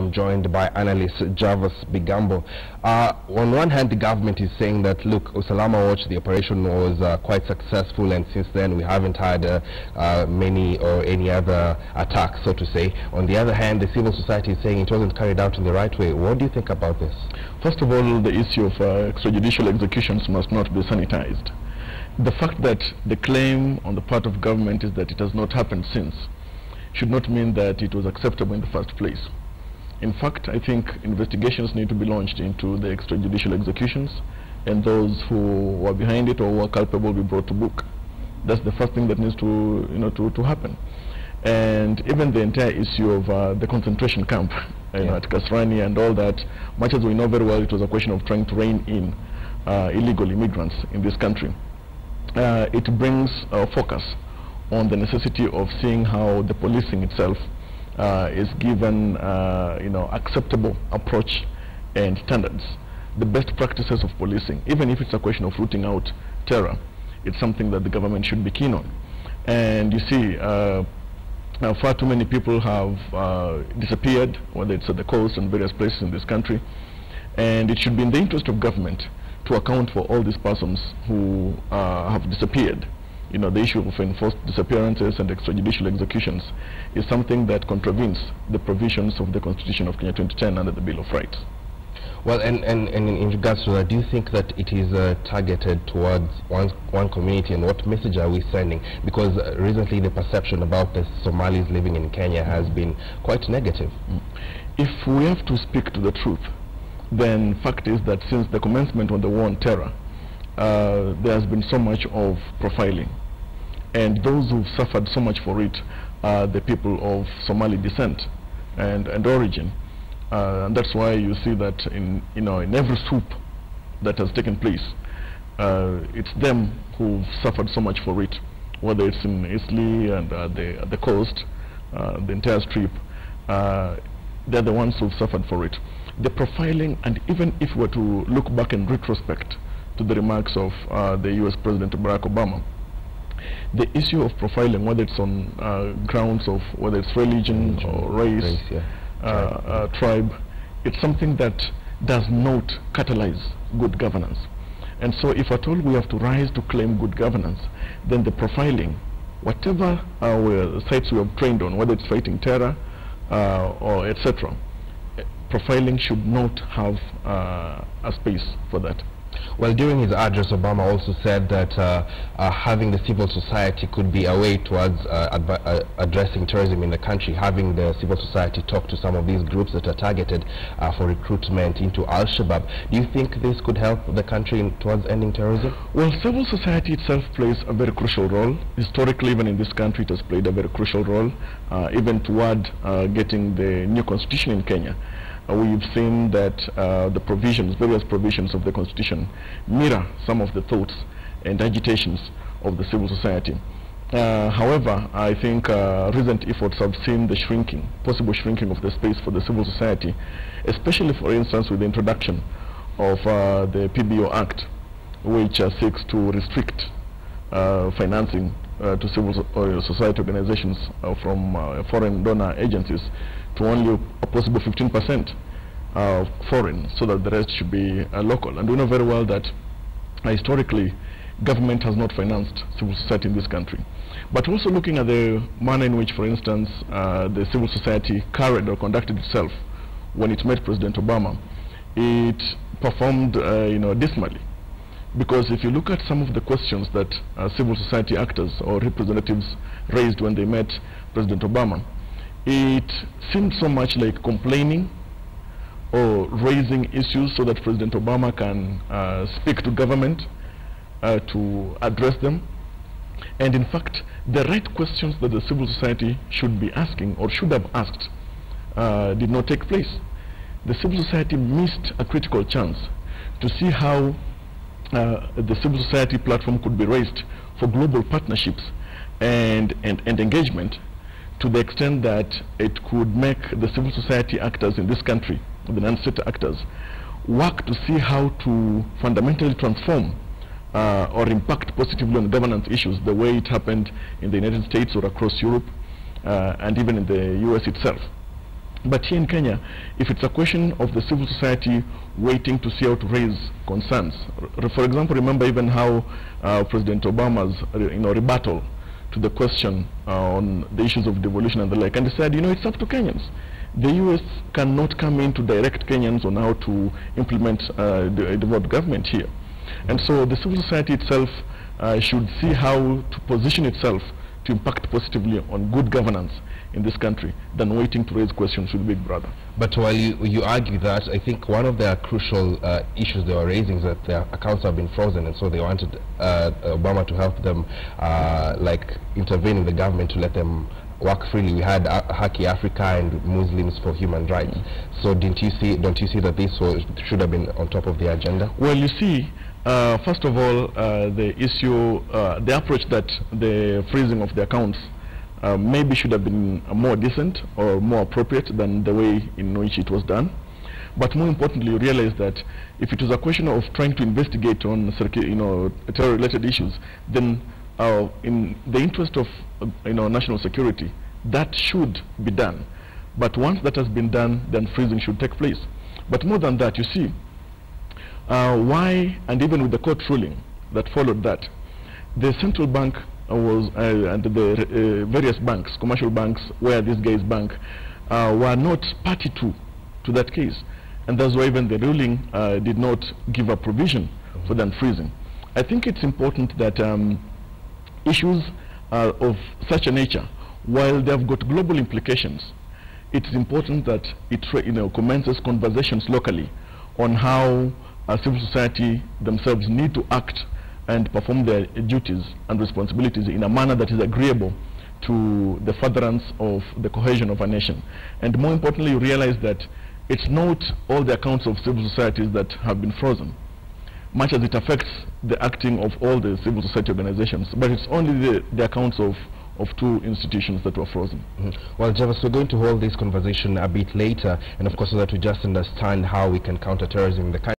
I'm joined by analyst Javas Bigambo. On one hand, the government is saying that, look, Usalama Watch, the operation was quite successful, and since then we haven't had many or any other attacks, so to say. On the other hand, the civil society is saying it wasn't carried out in the right way. What do you think about this? First of all, the issue of extrajudicial executions must not be sanitized. The fact that the claim on the part of government is that it has not happened since should not mean that it was acceptable in the first place. In fact, I think investigations need to be launched into the extrajudicial executions, and those who were behind it or were culpable be brought to book. That's the first thing that needs to happen. And even the entire issue of the concentration camp at Kasrani and all that, much as we know very well, it was a question of trying to rein in illegal immigrants in this country. It brings focus on the necessity of seeing how the policing itself is given acceptable approach and standards. The best practices of policing, even if it's a question of rooting out terror, it's something that the government should be keen on. And you see, far too many people have disappeared, whether it's at the coast and various places in this country, and it should be in the interest of government to account for all these persons who have disappeared. The issue of enforced disappearances and extrajudicial executions is something that contravenes the provisions of the Constitution of Kenya 2010 under the Bill of Rights. Well, and in regards to that, do you think that it is targeted towards one community, and what message are we sending? Because recently the perception about the Somalis living in Kenya has been quite negative. If we have to speak to the truth, then fact is that since the commencement of the war on terror, there has been so much of profiling, and those who've suffered so much for it are the people of Somali descent and origin, and that's why you see that in every swoop that has taken place, it's them who've suffered so much for it, whether it's in Eastleigh and the coast, the entire strip. They're the ones who've suffered for it. The profiling, and even if we were to look back in retrospect to the remarks of the US President Barack Obama, the issue of profiling, whether it's on grounds of whether it's religion or race, tribe, it's something that does not catalyze good governance. And so if at all we have to rise to claim good governance, then the profiling, whatever our sites we have trained on, whether it's fighting terror or etc., profiling should not have a space for that. Well, during his address, Obama also said that having the civil society could be a way towards addressing terrorism in the country, having the civil society talk to some of these groups that are targeted for recruitment into Al-Shabaab. Do you think this could help the country towards ending terrorism? Well, civil society itself plays a very crucial role. Historically, even in this country, it has played a very crucial role, even toward getting the new constitution in Kenya. We've seen that the provisions, various provisions of the Constitution mirror some of the thoughts and agitations of the civil society. However, I think recent efforts have seen the possible shrinking of the space for the civil society, especially, for instance, with the introduction of the PBO Act, which seeks to restrict financing to civil society organizations from foreign donor agencies to only a possible 15% foreign, so that the rest should be local. And we know very well that historically government has not financed civil society in this country. But also looking at the manner in which, for instance, the civil society carried or conducted itself when it met President Obama, it performed dismally. Because if you look at some of the questions that civil society actors or representatives raised when they met President Obama, it seemed so much like complaining or raising issues so that President Obama can speak to government to address them. And in fact, the right questions that the civil society should be asking or should have asked did not take place. The civil society missed a critical chance to see how the civil society platform could be raised for global partnerships and engagement, to the extent that it could make the civil society actors in this country, the non-state actors, work to see how to fundamentally transform or impact positively on governance issues, the way it happened in the United States or across Europe and even in the US itself. But here in Kenya, if it's a question of the civil society waiting to see how to raise concerns, for example, remember even how President Obama's rebuttal to the question on the issues of devolution and the like, and he said, it's up to Kenyans. The US cannot come in to direct Kenyans on how to implement the devolved government here. And so the civil society itself should see how to position itself to impact positively on good governance in this country than waiting to raise questions with Big Brother. But while you argue that, I think one of their crucial issues they were raising is that their accounts have been frozen, and so they wanted Obama to help them like intervene in the government to let them work freely. We had Haki Africa and Muslims for Human Rights. So don't you see that this should have been on top of the agenda? Well, you see, first of all, the issue, the approach that the freezing of the accounts maybe should have been more decent or more appropriate than the way in which it was done. But more importantly, you realize that if it was a question of trying to investigate on terror-related issues, then in the interest of national security, that should be done. But once that has been done, then freezing should take place. But more than that, you see, why, and even with the court ruling that followed that, the central bank was and the various banks, commercial banks, where this guys bank, were not party to that case, and that's why even the ruling did not give a provision for them freezing. I think it's important that issues of such a nature, while they have got global implications, it's important that it commences conversations locally on how civil society themselves need to act and perform their duties and responsibilities in a manner that is agreeable to the furtherance of the cohesion of a nation. And more importantly, you realize that it's not all the accounts of civil societies that have been frozen, much as it affects the acting of all the civil society organizations, but it's only the accounts of two institutions that were frozen. Well, Javas, we're going to hold this conversation a bit later, and of course so that we just understand how we can counter terrorism in the country.